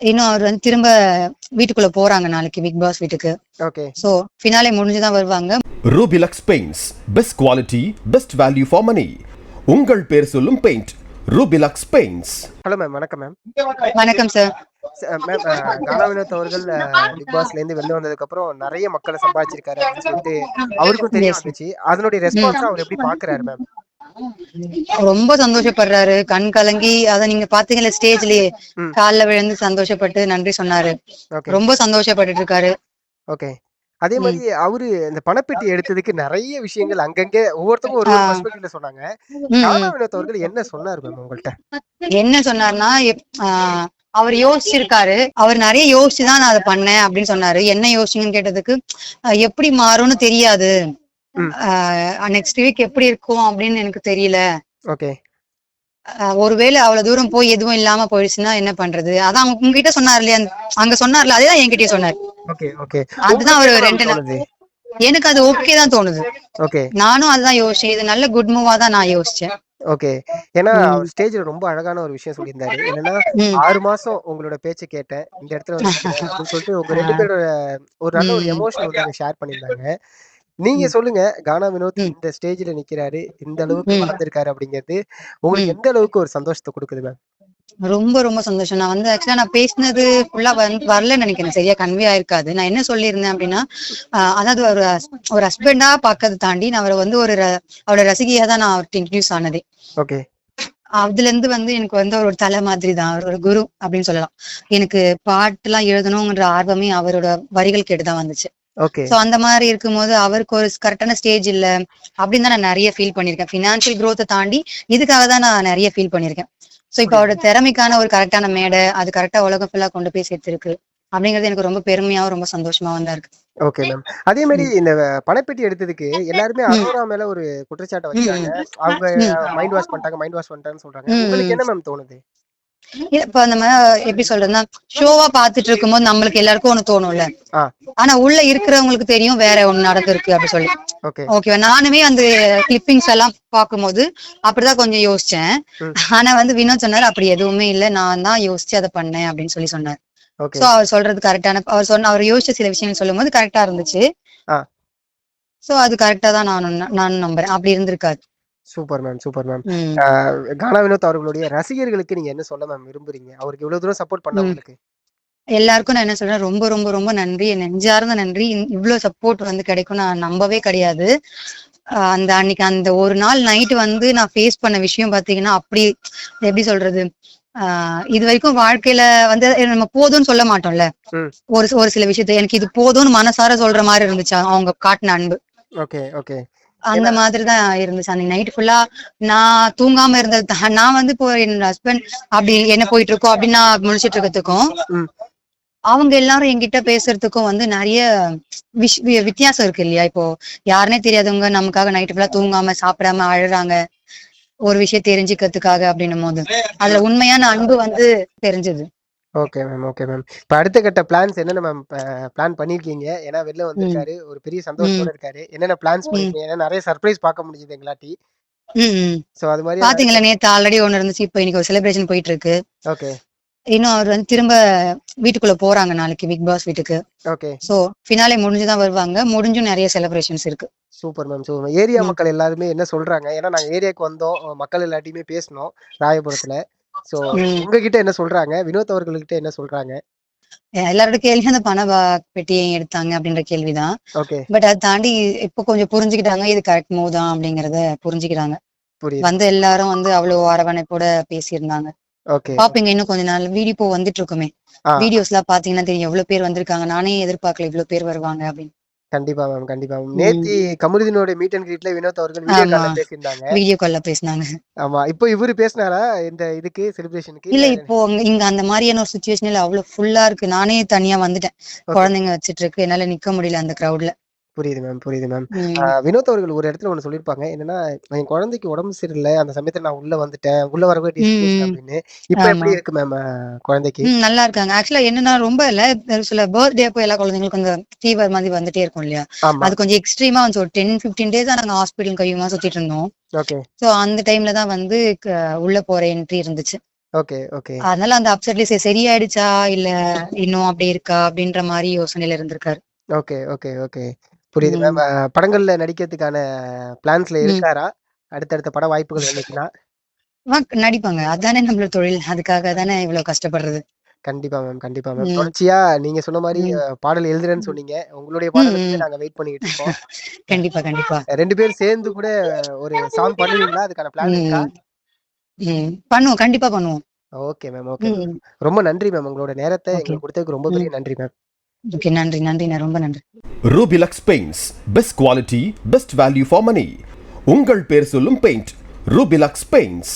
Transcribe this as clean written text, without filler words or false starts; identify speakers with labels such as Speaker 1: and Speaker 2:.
Speaker 1: இன்னும் அவர் வந்து திரும்ப வீட்டுக்குள்ள போறாங்க நாளைக்கு பிக் பாஸ் வீட்டுக்கு.
Speaker 2: ஓகே.
Speaker 1: சோ ஃபினாலே முடிஞ்சுதான் வருவாங்க.
Speaker 3: Rubilux paints best quality best value for money. உங்கள் பேர் சொல்லும் paint Rubilux paints.
Speaker 2: Hello ma'am, வணக்கம் மேம்.
Speaker 1: வணக்கம் சார்.
Speaker 2: மேம், கானா வினோத் அவர்கள் பிக் பாஸ்ல இருந்து வெளில வந்ததுக்கு அப்புறம் நிறைய மக்களை சம்பாதிச்சிருக்காரு அப்படின்னு சொல்லிட்டு அவருக்கும் தெரிய வந்துச்சு. அதனுடைய ரெஸ்பான்ஸ் அவர் எப்படி பாக்குறாரு மேம்?
Speaker 1: ரொம்ப சந்தோஷப்படுறாரு, கண் கலங்கி. அத நீங்க பாத்தீங்கல்ல ஸ்டேஜ்லயே கால்ல விழுந்து சந்தோஷப்பட்டு நன்றி சொன்னாரு. ரொம்ப சந்தோஷப்பட்டு இருக்காரு.
Speaker 2: ஓகே. அதே மாதிரி அவரு இந்த பணப்பெட்டி எடுத்ததுக்கு நிறைய விஷயங்கள் அங்கங்க ஒவ்வொருத்தவங்க ஒரு பெர்ஸ்பெக்டிவ்ல சொன்னாங்க. கானா வினோத் அவர்கள் என்ன சொன்னாரு மேம் உங்கள்ட்ட?
Speaker 1: என்ன சொன்னார்னா, அவர் யோசிச்சிருக்காரு. அவர் நிறைய யோசிச்சுதான் நான் அதை பண்ணேன் அப்படின்னு சொன்னாரு. என்ன யோசிச்சுங்கன்னு கேட்டதுக்கு, எப்படி மாறும்னு தெரியாது, நெக்ஸ்ட் வீக் எப்படி இருக்கும் அப்படின்னு எனக்கு தெரியல.
Speaker 2: ஓகே.
Speaker 1: ஒருவேளை அவ்வளவு தூரம் போய் எதுவும் இல்லாம போயிடுச்சுன்னா என்ன பண்றது, அதான் உங்ககிட்ட சொன்னார் இல்லையா, அங்க சொன்னார்ல, அதேதான் என்கிட்டயே சொன்னார்.
Speaker 2: Okay okay.
Speaker 1: அதுதான் ஒரு 2 நாள் எனக்கு அது ஓகே தான் தோணுது.
Speaker 2: ஓகே.
Speaker 1: நானும் அதுதான் யோசிச்சேன். இது நல்ல குட் மூவா தான் நான் யோசிச்சேன்.
Speaker 2: ஓகே. ஏன்னா அவர் ஸ்டேஜ்ல ரொம்ப அழகான ஒரு விஷயம் சொல்லியிருந்தாரு. என்னன்னா 6 மாசம் உங்களோட பேச்சை கேட்டேன், இந்த இடத்துல வந்து அப்படின்னு சொல்லிட்டு உங்க 2 பேரோட ஒரு நல்ல ஒரு எமோஷன் வந்து ஷேர் பண்ணியிருந்தாங்க. நீங்க சொல்லுங்க, கானா வினோத் இந்த ஸ்டேஜ்ல நிக்கிறாரு, இந்த அளவுக்கு வளர்ந்திருக்காரு அப்படிங்கிறது உங்களுக்கு எந்த அளவுக்கு ஒரு சந்தோஷத்தை கொடுக்குது மேம்?
Speaker 1: ரொம்ப ரொம்ப சந்தோஷம். நான் வந்து ஆக்சுவலா நான் பேசினது ஃபுல்லா வரலன்னு நினைக்கிறேன், சரியா கன்வே ஆயிருக்காது. நான் என்ன சொல்லியிருந்தேன் அப்படின்னா, அதாவது ஒரு ஹஸ்பண்டா பாக்கிறத தாண்டி நான் அவரை வந்து அவரோட ரசிகையா தான் நான் அவர்கிட்ட இன்ட்ரடியூஸ் ஆனதே.
Speaker 2: ஓகே.
Speaker 1: அதுல இருந்து வந்து எனக்கு வந்து அவரோட தலை மாதிரி தான், அவரோட குரு அப்படின்னு சொல்லலாம். எனக்கு பாட்டு எல்லாம் எழுதணும்ன்ற ஆர்வமே அவரோட வரிகள் கேட்டுதான் வந்துச்சு. சோ அந்த மாதிரி இருக்கும்போது அவருக்கு ஒரு கரெக்டான ஸ்டேஜ் இல்ல அப்படின்னு தான் நான் நிறைய ஃபீல் பண்ணிருக்கேன். பினான்சியல் குரோத்தை தாண்டி இதுக்காக தான் நான் நிறைய ஃபீல் பண்ணிருக்கேன். சோ இப்ப அவரோட திறமைக்கான ஒரு கரெக்டான மேடை, அது கரெக்டா உலகம் ஃபுல்லா கொண்டு போய் சேர்த்திருக்கு அப்படிங்கிறது எனக்கு ரொம்ப பெருமையாவும் ரொம்ப சந்தோஷமாவும் தான் இருக்கு.
Speaker 2: Okay ma'am. அதே மாதிரி இந்த பணப்பெட்டி எடுத்ததுக்கு எல்லாருமே அரோரா மேல ஒரு குற்றச்சாட்டை வச்சாங்க. அவங்க மைண்ட் வாஷ் பண்ணிட்டாங்கன்னு சொல்றாங்க. உங்களுக்கு என்ன மேம் தோணுது?
Speaker 1: இப்ப நம்ம எப்படி சொல்றதுன்னா, ஷோவா பாத்துட்டு இருக்கும்போது நம்மளுக்கு எல்லாருக்கும் ஒண்ணு தோணும்ல, ஆனா உள்ள இருக்கிறவங்களுக்கு தெரியும் வேற ஒண்ணு நடந்திருக்கு அப்படி சொல்லி. ஓகேவா, நானுமே அந்த கிளிப்பிங்ஸ் எல்லாம் பாக்கும்போது அப்படிதான் கொஞ்சம் யோசிச்சேன். ஆனா வந்து வினோத் சொன்னாரு அப்படி எதுவுமே இல்ல, நான் தான் யோசிச்சு அதை பண்ணேன் அப்படின்னு சொல்லி சொன்னார். சோ அவர் சொல்றது கரெக்டான, அவர் யோசிச்ச சில விஷயங்கள் சொல்லும் போது கரெக்டா இருந்துச்சு. சோ அது கரெக்டா தான் நானும் நம்புறேன். அப்படி இருந்திருக்காது.
Speaker 2: Super ma'am, super ma'am. Gana Vinoth அவர்களுடைய ரசிகர்களுக்கு நீங்க என்ன சொல்ல மேம் விரும்புறீங்க? அவருக்கு இவ்வளவு தூரம் சப்போர்ட் பண்ணவங்களுக்கு
Speaker 1: எல்லாருக்கும் நான் என்ன சொல்றேன், ரொம்ப ரொம்ப ரொம்ப நன்றி, நெஞ்சார்ந்த நன்றி. இவ்வளவு சப்போர்ட் வந்து கிடைக்கும் நான் நம்பவே கிடையாது. அன்னைக்கு அந்த ஒரு நாள் நைட்டு வந்து நான் ஃபேஸ் பண்ண விஷயம் பாத்தீங்கன்னா, அப்படி எப்படி சொல்றது, இது வரைக்கும் வாழ்க்கையில வந்து நம்ம போதும்னு சொல்ல மாட்டோம்ல, ஒரு சில விஷயத்த எனக்கு இது போதும்னு மனசார சொல்ற மாதிரி இருந்துச்சு அவங்க காட்டின அன்பு. அந்த மாதிரிதான் இருந்துச்சு அன்னைக்கு நைட் ஃபுல்லா. நான் தூங்காம இருந்தது, நான் வந்து இப்போ என் ஹஸ்பண்ட் அப்படி என்ன போயிட்டு இருக்கோம் அப்படின்னு நான் முழிச்சிட்டு இருக்கிறதுக்கும் அவங்க எல்லாரும் என்கிட்ட பேசுறதுக்கும் வந்து நிறைய வித்தியாசம் இருக்கு இல்லையா. இப்போ யாருன்னே தெரியாதவங்க நமக்காக நைட்டு ஃபுல்லா தூங்காம சாப்பிடாம அழுறாங்க ஒரு விஷயம் தெரிஞ்சுக்கிறதுக்காக அப்படின்னும் போது அதுல உண்மையான அன்பு வந்து தெரிஞ்சது.
Speaker 2: Okay ma'am, okay ma'am. இப்ப அடுத்த கட்ட பிளான்ஸ் என்னென்ன மேம் பிளான் பண்ணிருக்கீங்க? ஏன்னா வெளில வந்திருக்காரு, ஒரு பெரிய சந்தோஷத்தோட இருக்காரு. என்னென்ன பிளான்ஸ் பண்ணிருக்கீங்க? ஏன்னா நிறைய சர்ப்ரைஸ் பார்க்க முடிஞ்சது எங்களாட்டி.
Speaker 1: சோ அது மாதிரி பாத்தீங்களா, நேத்து ஆல்ரெடி ஒண்ணு இருந்துச்சு, இப்போ இன்னைக்கு ஒரு செலிப்ரேஷன் போயிட்டு இருக்கு.
Speaker 2: ஓகே.
Speaker 1: இன்னும் அவர் வந்து திரும்ப வீட்டுக்குள்ள போறாங்க நாளைக்கு பிக் பாஸ் வீட்டுக்கு.
Speaker 2: ஓகே.
Speaker 1: சோ ஃபினாலே முடிஞ்சுதான் வருவாங்க. முடிஞ்சும் நிறைய செலிப்ரேஷன்ஸ் இருக்கு.
Speaker 2: Super ma'am, super. ஏரியா மக்கள் எல்லாருமே என்ன சொல்றாங்க? ஏன்னா நாங்க ஏரியாவுக்கு வந்தோம், மக்கள் எல்லாத்தையுமே பேசணும் ராயபுரத்துல. சோ உங்ககிட்ட என்ன சொல்றாங்க? வினோத் அவர்கள்கிட்ட என்ன சொல்றாங்க?
Speaker 1: எல்லாரோட கேள்வி அந்த பண பெட்டியை எடுத்தாங்க அப்படின்ற கேள்விதான். பட் அதை தாண்டி இப்ப கொஞ்சம் புரிஞ்சுக்கிட்டாங்க, இது கரெக்ட் மூவ் தான் அப்படிங்கறத புரிஞ்சுக்கிறாங்க. வந்து எல்லாரும் வந்து அவ்வளவு அரவணைப்போட பேசியிருந்தாங்க. பாப்பீங்க இன்னும் கொஞ்ச நாள் வீடியோ வந்துட்டு இருக்குமே, வீடியோஸ் எல்லாம் பாத்தீங்கன்னா தெரியும் எவ்வளவு பேர் வந்திருக்காங்க. நானே எதிர்பார்க்கல இவ்வளவு பேர் வருவாங்க அப்படின்னு.
Speaker 2: கண்டிப்பா மேம், கண்டிப்பா மேம். நேத்தி கமருதீனோட மீட் அண்ட் கிரீட்ல வினோத் அவர்கள் வீடியோ கால்ல பேசினாங்க. ஆமா, இப்போ இவரு பேசினாரா இந்த இதுக்கு செலிப்ரேஷனுக்கு?
Speaker 1: இல்ல, இப்போ இங்க அந்த மாதிரியான ஒரு சிச்சுவேஷன்ல அவ்வளவு ஃபுல்லா இருக்கு. நானே தனியா வந்துட்டேன், குழந்தைங்க வச்சிட்டு இருக்கு, என்னால நிக்க முடியல அந்த கிரௌட்ல.
Speaker 2: புரியுது மேம், புரியுது மேம். வினோத் அவர்கள் ஒரு இடத்துல ஒண்ணு சொல்லிருப்பாங்க, என்னன்னா என் குழந்தைக்கு உடம்பு சரியில்லை, அந்த சமயத்துல நான் உள்ள வந்துட்டேன், உள்ள வரவே அப்படின்னு. இப்ப எப்படி இருக்கு மேம் குழந்தைக்கு?
Speaker 1: நல்லா இருக்காங்க. ஆக்சுவலா என்னன்னா ரொம்ப இல்ல, சில பர்த்டே அப்போ எல்லா குழந்தைங்களுக்கும் கொஞ்சம் ஃபீவர் மாதிரி வந்துட்டே இருக்கும் இல்லையா, அது கொஞ்சம் எக்ஸ்ட்ரீமா வந்து ஒரு 10-15 days நாங்க ஹாஸ்பிட்டல் கையுமா சுத்திட்டு இருந்தோம். சோ அந்த டைம்ல தான் வந்து உள்ள போற என்ட்ரி இருந்துச்சு.
Speaker 2: ஓகே ஓகே
Speaker 1: அதனால அந்த அப்செட்லயே சரியாயிடுச்சா இல்ல இன்னும் அப்படி இருக்கா அப்படின்ற மாதிரி யோசனையில இருந்திருக்காரு.
Speaker 2: ஓகே ஓகே ஓகே புரியுது மேம். படங்கள்ல நடிக்கிறதுக்கான பிளான்ஸ்ல இருக்காரா? அடுத்தடுத்த பட வாய்ப்புகள் வந்துச்சுன்னா
Speaker 1: நடிப்பாங்க. அதானே நம்மளோட தொழில். அதுக்காக தானே இவ்வளவு கஷ்டப்படுறது.
Speaker 2: கண்டிப்பா மேம், கண்டிப்பா மேம்.
Speaker 1: ம்.
Speaker 2: தொடர்ச்சியா நீங்க சொன்ன மாரி
Speaker 1: ம்.
Speaker 2: பாடல் எழுதுறேன்னு சொன்னீங்க. உங்களுடைய
Speaker 1: ம்.
Speaker 2: பாடலுக்குமே
Speaker 1: ம்.
Speaker 2: நாங்க வெயிட் பண்ணிக்கிட்டு இருக்கோம்.
Speaker 1: கண்டிப்பா, கண்டிப்பா.
Speaker 2: 2 பேரும் சேர்ந்து கூட ஒரு சாங் பண்ணுவீங்களா? அதுக்கான பிளான் இருக்கா?
Speaker 1: ம். ம். பண்ணுவோம். கண்டிப்பா பண்ணுவோம்.
Speaker 2: Okay ma'am, okay ma'am.
Speaker 1: ம்.
Speaker 2: ரொம்ப நன்றி மேம். உங்களோட நேரத்த
Speaker 1: ஓகே.
Speaker 2: எங்களுக்கு குடுத்ததுக்கு ரொம்ப
Speaker 1: ம்.
Speaker 2: பெரிய நன்றி மேம்.
Speaker 1: ஓகே. நன்றி, நன்றிண்ணா. ரொம்ப நன்றி.
Speaker 3: Rubilux Paints, best quality, best value for money. உங்கள் பேர் சொல்லும் பெயிண்ட் Rubilux Paints.